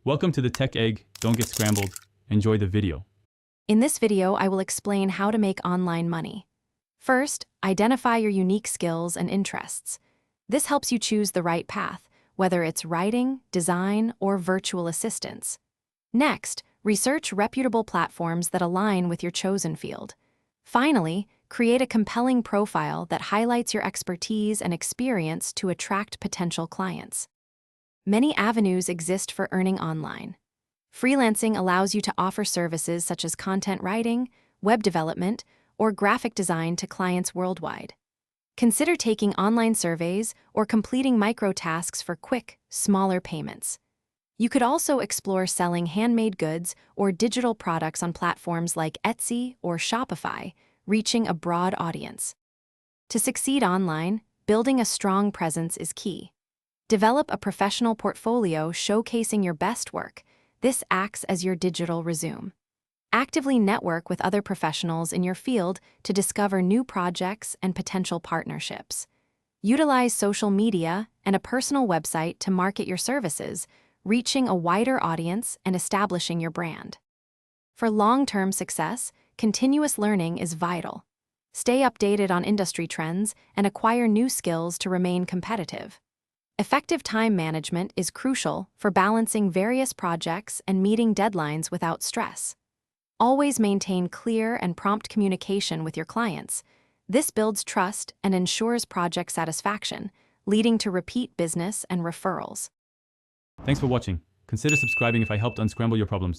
Welcome to the Tech Egg. Don't get scrambled. Enjoy the video. In this video, I will explain how to make online money. First, identify your unique skills and interests. This helps you choose the right path, whether it's writing, design, or virtual assistants. Next, research reputable platforms that align with your chosen field. Finally, create a compelling profile that highlights your expertise and experience to attract potential clients. Many avenues exist for earning online. Freelancing allows you to offer services such as content writing, web development, or graphic design to clients worldwide. Consider taking online surveys or completing micro-tasks for quick, smaller payments. You could also explore selling handmade goods or digital products on platforms like Etsy or Shopify, reaching a broad audience. To succeed online, building a strong presence is key. Develop a professional portfolio showcasing your best work. This acts as your digital resume. Actively network with other professionals in your field to discover new projects and potential partnerships. Utilize social media and a personal website to market your services, reaching a wider audience and establishing your brand. For long-term success, continuous learning is vital. Stay updated on industry trends and acquire new skills to remain competitive. Effective time management is crucial for balancing various projects and meeting deadlines without stress. Always maintain clear and prompt communication with your clients. This builds trust and ensures project satisfaction, leading to repeat business and referrals. Thanks for watching. Consider subscribing if I helped unscramble your problems.